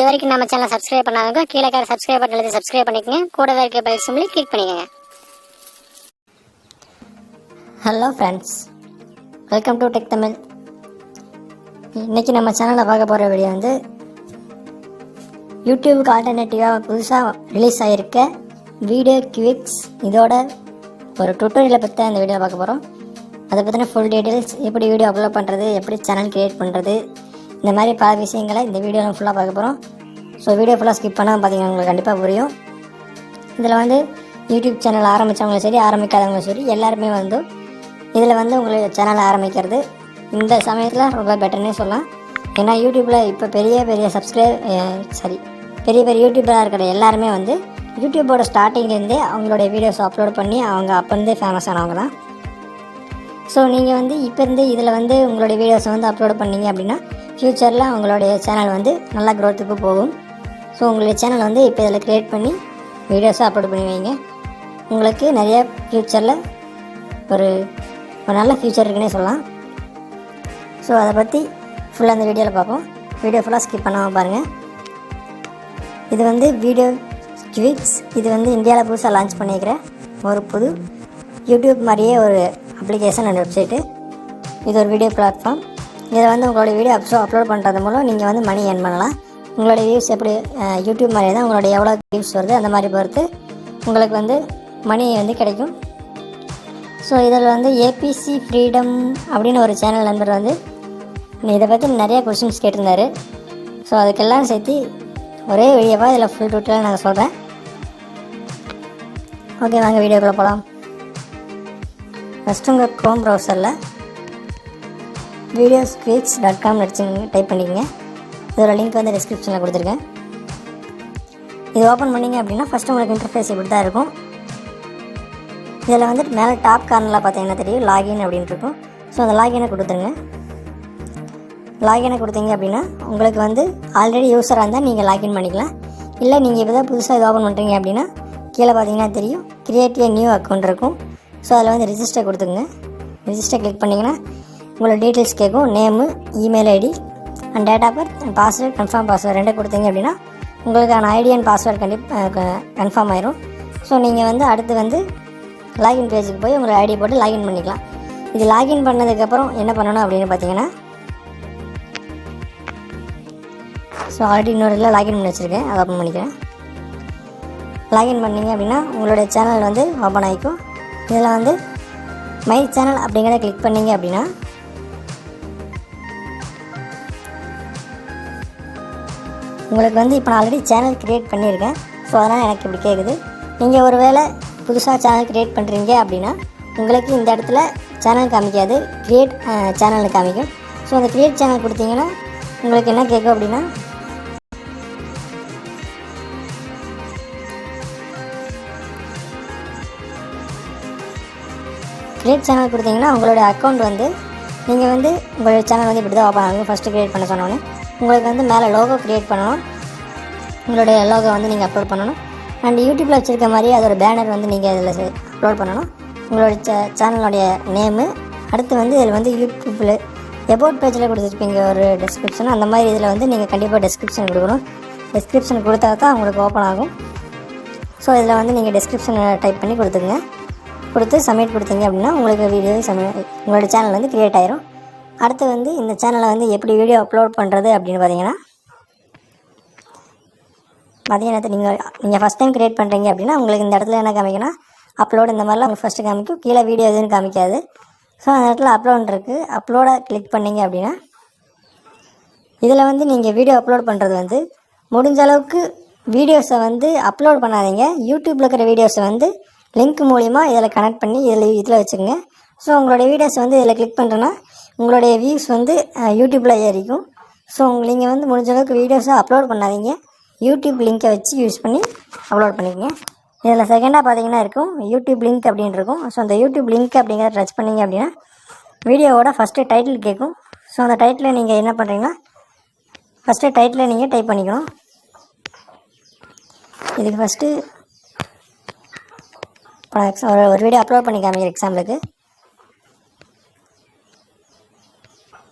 இது வரைக்கும் நம்ம சேனலை சப்ஸ்கிரைப் பண்ணாதவங்க கீழே இருக்கிற சப்ஸ்கிரைப் பட்டன் எழுதி சப்ஸ்கிரைப் பண்ணிக்கங்க. கூடவே இருக்க பெல் சிம்பலை கிளிக் பண்ணிக்கங்க. Hello friends, welcome to tech Tamil. இன்றைக்கி நம்ம சேனலில் பார்க்க போகிற வீடியோ வந்து யூடியூபுக்கு ஆல்டர்னேட்டிவாக புதுசாக ரிலீஸ் ஆகிருக்க வீடியோ குவிக்ஸ் இதோட ஒரு டுட்டோரியலை பற்றி அந்த வீடியோ பார்க்க போகிறோம். அதை பற்றின ஃபுல் டீட்டெயில்ஸ், எப்படி வீடியோ அப்லோட் பண்ணுறது, எப்படி சேனல் க்ரியேட் பண்ணுறது, இந்த மாதிரி பல விஷயங்களை இந்த வீடியோவில் ஃபுல்லாக பார்க்க போகிறோம். ஸோ வீடியோ ஃபுல்லாக ஸ்கிப் பண்ணாமல் பார்த்தீங்கன்னா உங்களுக்கு கண்டிப்பாக புரியும். இதில் வந்து யூடியூப் சேனல் ஆரம்பித்தவங்களும் சரி, ஆரம்பிக்காதவங்களும் சரி, எல்லாருமே வந்து இதில் வந்து உங்களுக்கு சேனல் ஆரம்பிக்கிறது இந்த சமயத்தில் ரொம்ப பெட்டர்னே சொல்லலாம். ஏன்னா யூடியூப்பில் இப்போ பெரிய பெரிய யூடியூபராக இருக்கிற எல்லாருமே வந்து யூடியூப்போட ஸ்டார்டிங்லேருந்தே அவங்களுடைய வீடியோஸ் அப்லோட் பண்ணி அவங்க அப்போருந்தே ஃபேமஸ் ஆனவங்க தான். ஸோ நீங்கள் வந்து இப்போ இருந்து இதில் வந்து உங்களுடைய வீடியோஸை வந்து அப்லோட் பண்ணிங்க அப்படின்னா ஃப்யூச்சரில் உங்களுடைய சேனல் வந்து நல்லா க்ரோத்துக்கு போகும். ஸோ உங்களுடைய சேனல் வந்து இப்போ இதில் க்ரியேட் பண்ணி வீடியோஸை அப்லோட் பண்ணி வைங்க. உங்களுக்கு நிறைய ஃப்யூச்சரில் ஒரு நல்ல ஃப்யூச்சர் இருக்குன்னே சொல்லலாம். ஸோ அதை பற்றி ஃபுல்லாக அந்த வீடியோவில் பார்ப்போம். வீடியோ ஃபுல்லாக ஸ்கிப் பண்ணாமல் பாருங்கள். இது வந்து வீடியோ குவிக்ஸ். இது வந்து இந்தியாவில் புதுசாக லான்ச் பண்ணியிருக்கிற ஒரு புது யூடியூப் மாதிரியே ஒரு அப்ளிகேஷன் அண்ட் வெப்சைட்டு. இது ஒரு வீடியோ பிளாட்ஃபார்ம். இதில் வந்து உங்களுடைய வீடியோ அப்லோட் பண்ணுறது மூலம் நீங்கள் வந்து மணி ஏர்ன் பண்ணலாம். உங்களுடைய வியூஸ் எப்படி யூடியூப் மாதிரி தான் உங்களுடைய எவ்வளோ வியூஸ் வருது அந்த மாதிரி பொறுத்து உங்களுக்கு வந்து மணி வந்து கிடைக்கும். ஸோ இதில் வந்து ஏபிசி ஃப்ரீடம் அப்படின்னு ஒரு சேனல் நண்பர் வந்து இதை பற்றி நிறைய கொஸ்டின்ஸ் கேட்டிருந்தார். ஸோ அதுக்கெல்லாம் சேர்த்து ஒரே வீடியோவாக இதில் ஃபுல் டீட்டெயிலாக நாங்கள் சொல்கிறேன். ஓகே, வாங்க வீடியோக்குள்ளே போகலாம். ஃபஸ்ட்டு உங்கள் க்ரோம் ப்ரௌசரில் videosqueaks.com டைப் பண்ணிக்கங்க. இதோட லிங்க் வந்து டிஸ்கிரிப்ஷனில் கொடுத்துருக்கேன். இது ஓப்பன் பண்ணிங்க அப்படின்னா ஃபஸ்ட்டு உங்களுக்கு இன்டர்ஃபேஸ் இப்படி தான் இருக்கும். இதில் வந்து மேலே டாப் கார்னரில் பார்த்தீங்கன்னா தெரியும் லாகின் அப்படின்ட்டு இருக்கும். ஸோ அந்த லாகினை கொடுத்துருங்க. லாகினை கொடுத்தீங்க அப்படின்னா உங்களுக்கு வந்து ஆல்ரெடி யூஸராக இருந்தால் நீங்கள் லாகின் பண்ணிக்கலாம். இல்லை நீங்கள் இப்போ தான் புதுசாக இது ஓப்பன் பண்ணுறீங்க அப்படின்னா கீழே பார்த்தீங்கன்னா தெரியும் கிரியேட் ஏ நியூ அக்கௌண்ட் இருக்கும். ஸோ அதில் வந்து ரிஜிஸ்டர் கொடுத்துங்க. ரிஜிஸ்டர் கிளிக் பண்ணிங்கன்னா உங்களோட டீட்டெயில்ஸ் கேட்கும். Name, email ID and date of birth and password, confirm password ரெண்டே கொடுத்தீங்க அப்படின்னா உங்களுக்கான ஐடி அண்ட் பாஸ்வேர்டு கன்ஃபார்ம் ஆயிரும். ஸோ நீங்கள் வந்து அடுத்து வந்து லாகின் பேஜுக்கு போய் உங்களோட ஐடி போட்டு லாகின் பண்ணிக்கலாம். இது லாகின் பண்ணதுக்கப்புறம் என்ன பண்ணணும் அப்படின்னு பார்த்தீங்கன்னா, ஸோ ஆல்ரெடி இன்னொரு இதில் லாகின் பண்ணி வச்சுருக்கேன், அதை ஓப்பன் பண்ணிக்கிறேன். லாகின் பண்ணிங்க அப்படின்னா உங்களுடைய சேனல் வந்து ஓப்பன் ஆகிக்கும். இதில் வந்து மை சேனல் அப்படிங்கிறத கிளிக் பண்ணிங்க அப்படின்னா உங்களுக்கு வந்து இப்போ நான் ஆல்ரெடி சேனல் க்ரியேட் பண்ணியிருக்கேன். ஸோ அதனால் எனக்கு இப்படி கேட்குது. நீங்கள் ஒரு வேளை புதுசாக சேனல் க்ரியேட் பண்ணுறீங்க அப்படின்னா உங்களுக்கு இந்த இடத்துல சேனல் காமிக்காது, க்ரியேட் சேனல் காமிக்கும். ஸோ அந்த க்ரியேட் சேனல் கொடுத்தீங்கன்னா உங்களுக்கு என்ன கேட்கும் அப்படின்னா, க்ரியேட் சேனல் கொடுத்தீங்கன்னா உங்களுடைய அக்கௌண்ட் வந்து நீங்கள் வந்து உங்களுடைய சேனல் வந்து இப்படி தான் ஓப்பன் ஆகும். ஃபஸ்ட்டு க்ரியேட் பண்ண சொன்னோன்னே உங்களுக்கு வந்து மேலே லோகோ க்ரியேட் பண்ணணும். உங்களுடைய லோகோ வந்து நீங்கள் அப்லோட் பண்ணணும். அண்ட் யூடியூப்பில் வச்சுருக்க மாதிரி அதோட பேனர் வந்து நீங்கள் இதில் அப்லோட் பண்ணணும். உங்களுடைய சேனலுடைய நேமு. அடுத்து வந்து இதில் வந்து யூடியூப்பில் எபோட் பேஜில் கொடுத்துருப்பீங்க ஒரு டெஸ்கிரிப்ஷன், அந்த மாதிரி இதில் வந்து நீங்கள் கண்டிப்பாக டெஸ்கிரிப்ஷன் கொடுக்கணும். டெஸ்கிரிப்ஷன் கொடுத்தா தான் உங்களுக்கு ஓப்பன் ஆகும். ஸோ இதில் வந்து நீங்கள் டெஸ்கிரிப்ஷனை டைப் பண்ணி கொடுத்துங்க. கொடுத்து சப்மிட் கொடுத்தீங்க அப்படின்னா உங்களுக்கு வீடியோ உங்களோட சேனல் வந்து க்ரியேட் ஆயிரும். அடுத்து வந்து இந்த சேனலை வந்து எப்படி வீடியோ அப்லோட் பண்ணுறது அப்படின்னு பார்த்தீங்கன்னா நீங்கள் ஃபஸ்ட் டைம் க்ரியேட் பண்ணுறீங்க அப்படின்னா உங்களுக்கு இந்த இடத்துல என்ன காமிக்கணும், அப்லோடு இந்த மாதிரிலாம் உங்களுக்கு ஃபஸ்ட்டு காமிக்கும். கீழே வீடியோ எதுன்னு காமிக்காது. ஸோ அந்த இடத்துல அப்லோட் இருக்குது. அப்லோடை கிளிக் பண்ணிங்க அப்படின்னா இதில் வந்து நீங்கள் வீடியோ அப்லோட் பண்ணுறது வந்து முடிஞ்ச அளவுக்கு வீடியோஸை வந்து அப்லோட் பண்ணாதீங்க. யூடியூப்பில் இருக்கிற வீடியோஸை வந்து லிங்க் மூலிமா இதில் கனெக்ட் பண்ணி இதில் வச்சுக்கோங்க. ஸோ உங்களுடைய வீடியோஸ் வந்து இதில் கிளிக் பண்ணுறேன்னா உங்களுடைய வியூஸ் வந்து யூடியூப்பில் ஏறிக்கும். ஸோ நீங்கள் வந்து முடிஞ்ச அளவுக்கு வீடியோஸை அப்லோட் பண்ணாதீங்க. யூடியூப் லிங்க்கை வச்சு யூஸ் பண்ணி அப்லோட் பண்ணிக்கங்க. இதில் செகண்டாக பார்த்தீங்கன்னா இருக்கும் யூடியூப் லிங்க் அப்படின்னு இருக்கும். ஸோ அந்த யூடியூப் லிங்க் அப்படிங்கிறத டச் பண்ணிங்க அப்படின்னா வீடியோவோட ஃபஸ்ட்டு டைட்டில் கேட்கும். ஸோ அந்த டைட்டில் நீங்கள் என்ன பண்ணுறீங்கன்னா ஃபஸ்ட்டு டைட்டில் நீங்கள் டைப் பண்ணிக்கணும். இதுக்கு ஃபஸ்ட்டு ஒரு வீடியோ அப்லோட் பண்ணி காமிக்கிற எக்ஸாம்பிளுக்கு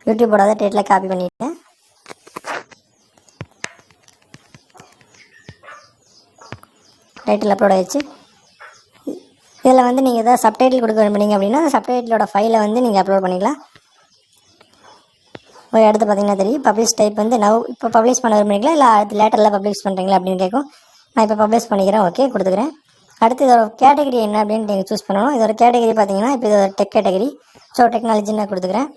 யூடியூபோட டைட்டில் காப்பி பண்ணிட்டேன். டைட்டில் அப்லோட் ஆகிடுச்சு. இதில் வந்து நீங்கள் எதாவது சப்டைட்டில் கொடுக்க விரும்புனீங்க அப்படின்னா அந்த சப்டைட்டிலோட ஃபைலை வந்து நீங்கள் அப்லோட் பண்ணிக்கலாம். ஒரு இடத்து பார்த்தீங்கன்னா தெரியும், பப்ளிஷ் டைப் வந்து இப்போ பப்ளிஷ் பண்ண விரும்புறீங்களா இல்லை அடுத்து லேட்டரில் பப்ளிஷ் பண்ணுறீங்களா அப்படின்னு கேட்கும். நான் இப்போ பப்ளிஷ் பண்ணிக்கிறேன், ஓகே கொடுத்துக்கிறேன். அடுத்து இதோட கேட்டகரி என்ன அப்படின்னு நீங்கள் சூஸ் பண்ணணும். இதோட கேட்டகரி பார்த்தீங்கன்னா இப்போ இதோட டெக் கேட்டகரி, ஸோ டெக்னாலஜின்னு நான் கொடுத்துக்கிறேன்.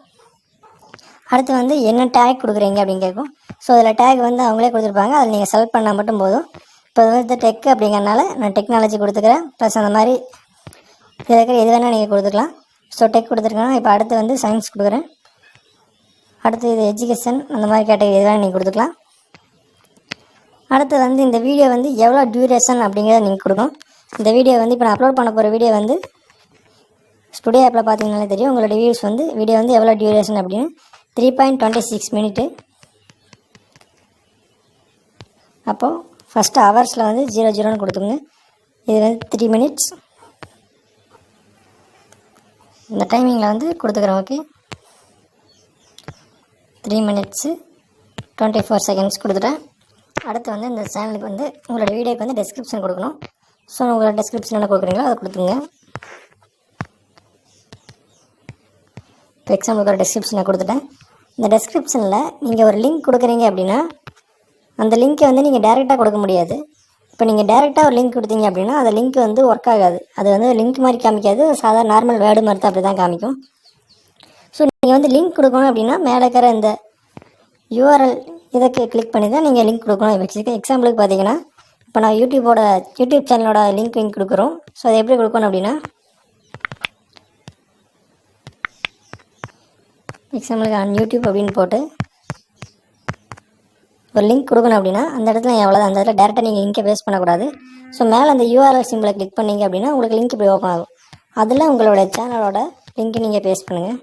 அடுத்து வந்து என்ன டேக் கொடுக்குறீங்க அப்படின்னு கேட்கும். ஸோ இதில் டேக் வந்து அவங்களே கொடுத்துருப்பாங்க, அதில் நீங்கள் செலக்ட் பண்ணால் மட்டும் போதும். இப்போ வந்து டெக் அப்படிங்கிறனால நான் டெக்னாலஜி கொடுத்துக்கிறேன். ப்ளஸ் அந்த மாதிரி இதில் இருக்கிற எது வேணால் நீங்கள் கொடுத்துக்கலாம். ஸோ டெக் கொடுத்துருக்கேன். இப்போ அடுத்து வந்து சயின்ஸ் கொடுக்குறேன். அடுத்து இது எஜுகேஷன், அந்த மாதிரி கேட்டகரி எது வேணால் நீங்கள் கொடுத்துக்கலாம். அடுத்து வந்து இந்த வீடியோ வந்து எவ்வளோ டியூரேஷன் அப்படிங்கிறத நீங்கள் கொடுக்கணும். இந்த வீடியோ வந்து இப்போ நான் அப்லோட் பண்ண போகிற வீடியோ வந்து ஸ்டுடியோ ஆப்பில் பார்த்தீங்கன்னாலே தெரியும் உங்களோட வியூஸ் வந்து வீடியோ வந்து எவ்வளோ டியூரேஷன் அப்படின்னு 3.26 மினிட்டு. அப்போது ஃபஸ்ட்டு ஹவர்ஸில் வந்து 00ன்னு கொடுத்துங்க. இது வந்து 3 மினிட்ஸ். இந்த டைமிங்கில் வந்து கொடுத்துக்கிறேன், ஓகே. 3 மினிட்ஸு 24 செகண்ட்ஸ் கொடுத்துட்டேன். அடுத்து வந்து இந்த சேனலுக்கு வந்து உங்களோட வீடியோக்கு வந்து டெஸ்கிரிப்ஷன் கொடுக்கணும். ஸோ உங்களோட டெஸ்கிரிப்ஷன் என்ன கொடுக்குறீங்களோ அதை கொடுத்துங்க. இப்போ எக்ஸாம்பிளுக்கு ஒரு டெஸ்கிரிப்ஷனை கொடுத்துட்டேன். இந்த டெஸ்கிரிப்ஷனில் நீங்கள் ஒரு லிங்க் கொடுக்குறீங்க அப்படின்னா அந்த லிங்க்கை வந்து நீங்கள் டேரெக்டாக கொடுக்க முடியாது. இப்போ நீங்கள் டேரெக்டாக ஒரு லிங்க் கொடுத்தீங்க அப்படின்னா அந்த லிங்க் வந்து ஒர்க் ஆகாது. அது வந்து லிங்க் மாதிரி காமிக்காது, சாதாரண நார்மல் வேர்டு மாதிரி தான் அப்படி தான் காமிக்கும். ஸோ நீங்கள் வந்து லிங்க் கொடுக்கணும் அப்படின்னா மேலே இருக்கிற இந்த யூஆர்எல் இதை கிளிக் பண்ணி தான் நீங்கள் லிங்க் கொடுக்கணும். எக்ஸாம்பிளுக்கு பார்த்தீங்கன்னா இப்போ நான் யூடியூப் சேனலோட லிங்க் கொடுக்குறோம். ஸோ அதை எப்படி கொடுக்கணும் அப்படின்னா எக்ஸாம்பிளுக்கு யூடியூப் அப்படின்னு போட்டு ஒரு லிங்க் கொடுக்கணும் அப்படின்னா அந்த இடத்துல எவ்வளோ அந்த இடத்துல டேரெக்டாக நீங்கள் லிங்கை பேஸ்ட் பண்ணக்கூடாது. ஸோ மேலே அந்த யூஆர்எல் சிம்பிளை கிளிக் பண்ணிங்க அப்படின்னா உங்களுக்கு லிங்க் இப்படி ஓப்பன் ஆகும். அதில் உங்களோட சேனலோட லிங்க்கு நீங்கள் பேஸ்ட் பண்ணுங்கள்.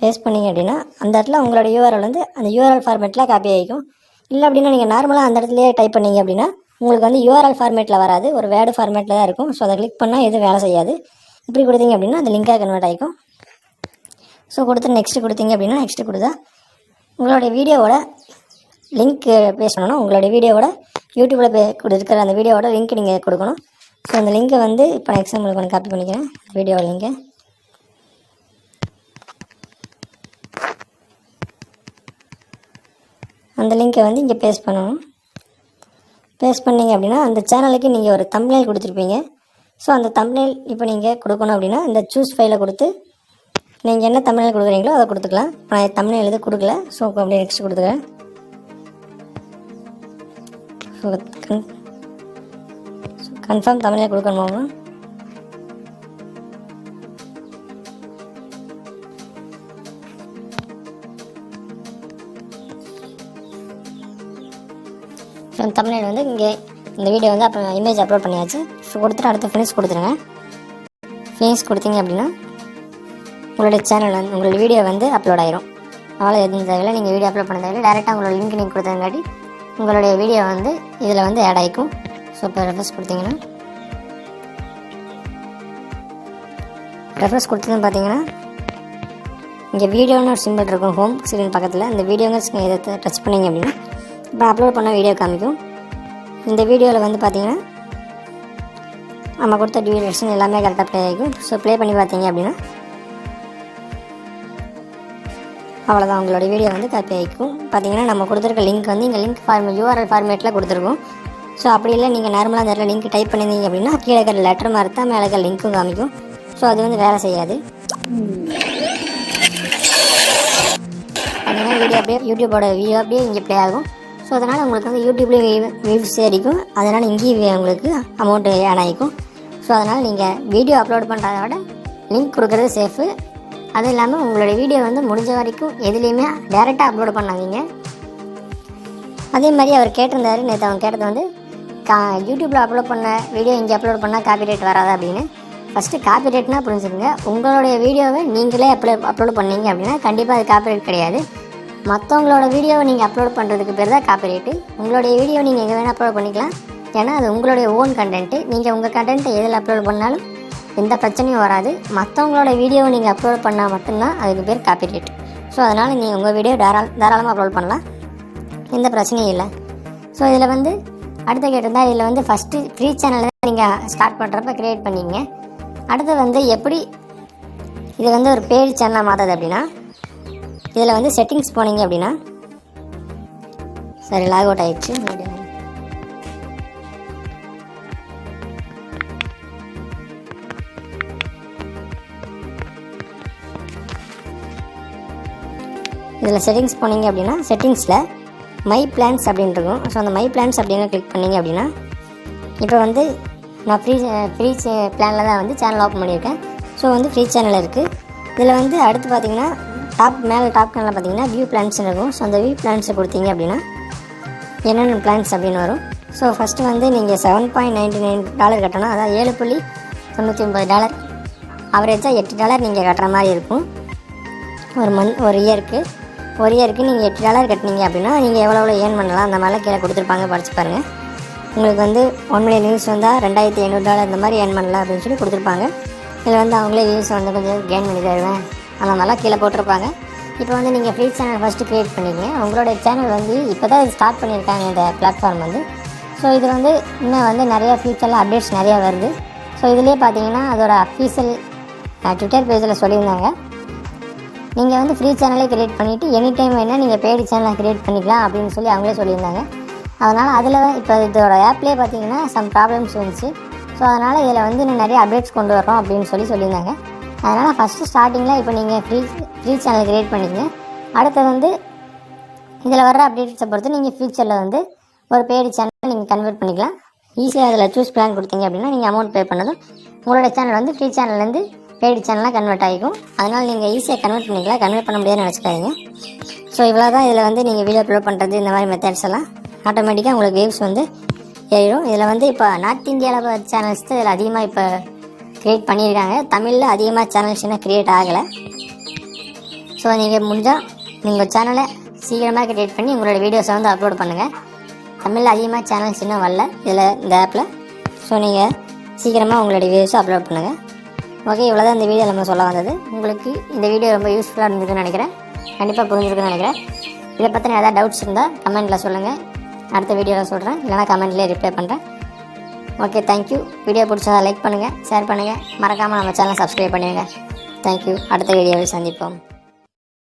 பேஸ்ட் பண்ணிங்க அப்படின்னா அந்த இடத்துல உங்களோட யூஆர்எல் வந்து அந்த யூஆர்எல் ஃபார்மேட்டில் காப்பி ஆகிக்கும். இல்லை அப்படின்னா நீங்கள் நார்மலாக அந்த இடத்துலையே டைப் பண்ணிங்க அப்படின்னா உங்களுக்கு வந்து யூஆர்எல் ஃபார்மேட்டில் வராது, ஒரு வேர்டு ஃபார்மேட்டில் தான் இருக்கும். ஸோ அதை கிளிக் பண்ணால் எதுவும் வேலை செய்யாது. இப்படி கொடுத்தீங்க அப்படின்னா அந்த லிங்காக கன்வெர்ட் ஆகிக்கும். ஸோ கொடுத்து நெக்ஸ்ட்டு கொடுத்தீங்க அப்படின்னா நெக்ஸ்ட்டு கொடுத்தா உங்களுடைய வீடியோவோட லிங்க் பேஸ்ட் பண்ணணும். உங்களுடைய வீடியோவோட யூடியூப்பில் இருக்கிற அந்த வீடியோவோட லிங்க் நீங்கள் கொடுக்கணும். ஸோ அந்த லிங்க்கை வந்து இப்போ நான் எக்ஸாம்பிளுக்கு ஒன்று காப்பி பண்ணிக்கிறேன். வீடியோ லிங்க்கை அந்த லிங்க்கை வந்து இங்கே பேஸ்ட் பண்ணணும். பேஸ்ட் பண்ணிங்க அப்படின்னா அந்த சேனலுக்கு நீங்கள் ஒரு தம்ப்நெயில் கொடுத்துருப்பீங்க. ஸோ அந்த தம்ப்நெயில் இப்போ நீங்கள் கொடுக்கணும் அப்படின்னா இந்த சூஸ் ஃபைலை கொடுத்து நீங்கள் என்ன தம்ப்நெயில் கொடுக்குறீங்களோ அதை கொடுத்துக்கலாம். நான் தம்ப்நெயில் எதுவும் கொடுக்கல, ஸோ அப்படியே நெக்ஸ்ட் கொடுத்துக்கிறேன். ஸோ கன்ஃபார்ம் தம்ப்நெயில் கொடுக்கணுமா? ஸோ தம்ப்நெயில் வந்து இங்கே இந்த வீடியோ வந்து அப்போ இமேஜ் அப்லோட் பண்ணியாச்சு. ஸோ கொடுத்துட்டு அடுத்து ஃபினிஷ் கொடுத்துருங்க. ஃபினிஷ் கொடுத்தீங்க அப்படின்னா உங்களுடைய சேனல் வந்து உங்களோட வீடியோ வந்து அப்லோட் ஆயிரும். அவ்வளோ எதுவும் தேவையில்லை, நீங்கள் வீடியோ அப்லோட் பண்ண தேவையில்லை, டேரெக்டாக உங்களோட லிங்க் நீங்கள் கொடுத்தங்காட்டி உங்களுடைய வீடியோ வந்து இதில் வந்து ஆட் ஆகிக்கும். ஸோ இப்போ ரெஃப்ரெஷ் கொடுத்தீங்கன்னா ரெஃப்ரெஷ் கொடுத்ததுன்னு பார்த்தீங்கன்னா இங்கே வீடியோன்னு ஒரு சிம்பிள் இருக்கும் ஹோம் ஸ்க்ரீன் பக்கத்தில். இந்த வீடியோங்க இதை டச் பண்ணிங்க அப்படின்னா இப்போ அப்லோட் பண்ண வீடியோ காமிக்கும். இந்த வீடியோவில் வந்து பார்த்தீங்கன்னா நம்ம கொடுத்த டியூரேஷன் எல்லாமே கரெக்டாக ப்ளே ஆகிக்கும். ஸோ ப்ளே பண்ணி பார்த்தீங்க அப்படின்னா அவ்வளோதான், உங்களோட வீடியோ வந்து காப்பி ஆகிக்கும். பார்த்தீங்கன்னா நம்ம கொடுத்துருக்க லிங்க் வந்து இங்கே லிங்க் யூஆர்எல் ஃபார்மேட்டில் கொடுத்துருக்கோம். ஸோ அப்படி இல்லை நீங்கள் நார்மலாக அந்த இடத்துல லிங்க் டைப் பண்ணியிருந்தீங்க அப்படின்னா கீழே இருக்கிற லெட்டர் மாதிரி தான் மேலே இருக்கிற லிங்க்கும் காமிக்கும். ஸோ அது வந்து வேலை செய்யாது. அதனால் வீடியோ அப்படியே யூடியூபோட வீடியோ அப்படியே இங்கே ப்ளே ஆகும். ஸோ அதனால் உங்களுக்கு வந்து யூடியூப்லேயும் வியூஸ் அடிக்கும், அதனால் இங்கேயும் உங்களுக்கு அமௌண்ட்டு ஆட் ஆகிக்கும். ஸோ அதனால் நீங்கள் வீடியோ அப்லோட் பண்ணுறத விட லிங்க் கொடுக்குறது சேஃபு. அதுவும் இல்லாமல் உங்களுடைய வீடியோ வந்து முடிஞ்ச வரைக்கும் எதுலேயுமே டேரெக்டாக அப்லோட் பண்ணாதீங்க. அதே மாதிரி அவர் கேட்டிருந்தார், நேற்று அவங்க கேட்டது வந்து யூடியூப்பில் அப்லோட் பண்ண வீடியோ இங்கே அப்லோட் பண்ணால் காப்பிரைட் வராது அப்படின்னு. ஃபஸ்ட்டு காப்பிரைட்னா புரிஞ்சுக்கோங்க, உங்களுடைய வீடியோவை நீங்களே அப்லோட் பண்ணீங்க அப்படின்னா கண்டிப்பாக அது காப்பிரைட் கிடையாது. மற்றவங்களோட வீடியோவை நீங்கள் அப்லோட் பண்ணுறதுக்கு பேர் தான் காப்பிரைட்டு. உங்களுடைய வீடியோ நீங்கள் எங்கே வேணால் அப்லோட் பண்ணிக்கலாம், ஏன்னா அது உங்களுடைய ஓன் கண்டென்ட்டு. நீங்கள் உங்கள் கண்டென்ட்டை எதில் அப்லோட் பண்ணாலும் எந்த பிரச்சனையும் வராது. மற்றவங்களோட வீடியோவை நீங்கள் அப்லோட் பண்ணால் மட்டும்தான் அதுக்கு பேர் காப்பிரைட். ஸோ அதனால் நீங்கள் உங்கள் வீடியோ தாராளமாக அப்லோட் பண்ணலாம், எந்த பிரச்சனையும் இல்லை. ஸோ இதில் வந்து அடுத்து கேட்டிருந்தால் இதில் வந்து ஃபஸ்ட்டு ஃப்ரீ சேனல் தான் நீங்கள் ஸ்டார்ட் பண்ணுறப்ப க்ரியேட் பண்ணிங்க. அடுத்து வந்து எப்படி இது வந்து ஒரு பெய்டு சேனலாக மாற்றுது அப்படின்னா, இதில் வந்து செட்டிங்ஸ் போனீங்க அப்படின்னா, சரி லாக் அவுட் ஆகிடுச்சு. இதில் செட்டிங்ஸ் போனீங்க அப்படின்னா, செட்டிங்ஸில் மை பிளான்ஸ் அப்படின்னு இருக்கும். ஸோ அந்த மை பிளான்ஸ் அப்படின்னு கிளிக் பண்ணிங்க அப்படின்னா, இப்போ வந்து நான் ஃப்ரீ பிளானில் தான் வந்து சேனல் ஓப்பன் பண்ணியிருக்கேன். ஸோ வந்து ஃப்ரீ சேனல் இருக்குது. இதில் வந்து அடுத்து பார்த்தீங்கன்னா டாப் சேனலில் பார்த்தீங்கன்னா வியூ பிளான்ஸ் இருக்கும். ஸோ அந்த வியூ பிளான்ஸை கொடுத்தீங்க அப்படின்னா என்னென்ன பிளான்ஸ் அப்படின்னு வரும். ஸோ ஃபஸ்ட்டு வந்து நீங்கள் $7.99 கட்டணும். அதாவது $7.99 ஆவரேஜாக $8 நீங்கள் கட்டுற மாதிரி இருக்கும் ஒரு இயருக்கு நீங்கள் $8 கட்டினீங்க அப்படின்னா நீங்கள் எவ்வளோ ஏர்ன் பண்ணலாம் அந்த மாதிரிலாம் கீழே கொடுத்துருப்பாங்க, படிச்சு பாருங்கள். உங்களுக்கு வந்து 1 மில்லியன் வியூஸ் வந்தால் $2,500 இந்த மாதிரி ஏர்ன் பண்ணலாம் அப்படின்னு சொல்லி கொடுத்துருப்பாங்க. இதில் வந்து அவங்களே வியூஸ் வந்து கொஞ்சம் கெயின் பண்ணி தருவேன் அந்த மாதிரிலாம் கீழே போட்டிருப்பாங்க. இப்போ வந்து நீங்கள் ஃப்ரீ சேனல் ஃபஸ்ட்டு க்ரியேட் பண்ணிக்கங்க. உங்களோட சேனல் வந்து இப்போ தான் ஸ்டார்ட் பண்ணியிருக்காங்க இந்த பிளாட்ஃபார்ம் வந்து. ஸோ இது வந்து இன்னும் வந்து நிறையா ஃபியூச்சரில் அப்டேட்ஸ் நிறையா வருது. ஸோ இதிலே பார்த்தீங்கன்னா அதோட அஃபீஷியல் ட்விட்டர் பேஜில் சொல்லியிருந்தாங்க, நீங்கள் வந்து ஃப்ரீ சேனலே க்ரியேட் பண்ணிவிட்டு எனி டைம் வேணால் நீங்கள் பெய்டு சேனலை க்ரியேட் பண்ணிக்கலாம் அப்படின்னு சொல்லி அவங்களே சொல்லியிருந்தாங்க. அதனால் அதில் இப்போ இதோட ஆப்லேயே பார்த்தீங்கன்னா சம் ப்ராப்ளம்ஸ் வந்துச்சு. ஸோ அதனால் இதில் வந்து இன்னும் நிறைய அப்டேட்ஸ் கொண்டு வரோம் அப்படின்னு சொல்லியிருந்தாங்க. அதனால் ஃபஸ்ட்டு ஸ்டார்டிங்கில் இப்போ நீங்கள் ஃப்ரீ சேனல் க்ரியேட் பண்ணிக்கங்க. அடுத்து வந்து இதில் வர அப்டேட்ஸை பொறுத்து நீங்கள் ஃப்யூச்சரில் வந்து ஒரு பெய்டு சேனலை நீங்கள் கன்வெர்ட் பண்ணிக்கலாம். ஈஸியாக அதில் சூஸ் பிளான் கொடுத்தீங்க அப்படின்னா நீங்கள் அமௌண்ட் பே பண்ணதும் உங்களோட சேனல் வந்து ஃப்ரீ சேனல்லேருந்து பெய்டு சேனலாக கன்வெர்ட் ஆகிக்கும். அதனால் நீங்கள் ஈஸியாக கன்வெர்ட் பண்ணிக்கலாம். கன்வெர்ட் பண்ண முடியாதுன்னு நினச்சிக்காதீங்க. ஸோ இவ்வளோ தான் இதில் வந்து நீங்கள் வீடியோ அப்லோட் பண்ணுறது இந்த மாதிரி மெத்தட்ஸ் எல்லாம் ஆட்டோமேட்டிக்காக உங்களுக்கு வியூஸ் வந்து ஏறிடும். இதில் வந்து இப்போ நார்த் இந்தியாவில் சேனல்ஸ் தான் இதில் அதிகமாக இப்போ க்ரியேட் பண்ணியிருக்காங்க. தமிழில் அதிகமாக சேனல்ஸ் இன்னும் க்ரியேட் ஆகலை. ஸோ நீங்கள் முடிஞ்சால் நீங்கள் சேனலை சீக்கிரமாக க்ரியேட் பண்ணி உங்களோட வீடியோஸை வந்து அப்லோட் பண்ணுங்கள். தமிழில் அதிகமாக சேனல்ஸ் இன்னும் வரல இதில் இந்த ஆப்பில். ஸோ நீங்கள் சீக்கிரமாக உங்களோட வீடியோஸை அப்லோட் பண்ணுங்கள். ஓகே, இவ்வளோ தான் இந்த வீடியோ நம்ம சொல்ல வந்தது. உங்களுக்கு இந்த வீடியோ ரொம்ப யூஸ்ஃபுல்லாக இருந்திருக்குன்னு நினைக்கிறேன். கண்டிப்பாக புரிஞ்சிருக்குன்னு நினைக்கிறேன். இதை பற்றின ஏதாவது டவுட்ஸ் இருந்தால் கமெண்ட்டில் சொல்லுங்கள். அடுத்த வீடியோவில் சொல்கிறேன், இல்லைனா கமெண்ட்லேயே ரிப்ளை பண்ணுறேன். Okay, thank you. வீடியோ பிடிச்சதா லைக் பண்ணுங்கள், ஷேர் பண்ணுங்கள், மறக்காமல் நம்ம சேனலை சப்ஸ்கிரைப் பண்ணிடுங்க. தேங்க்யூ. அடுத்த வீடியோவில் சந்திப்போம்.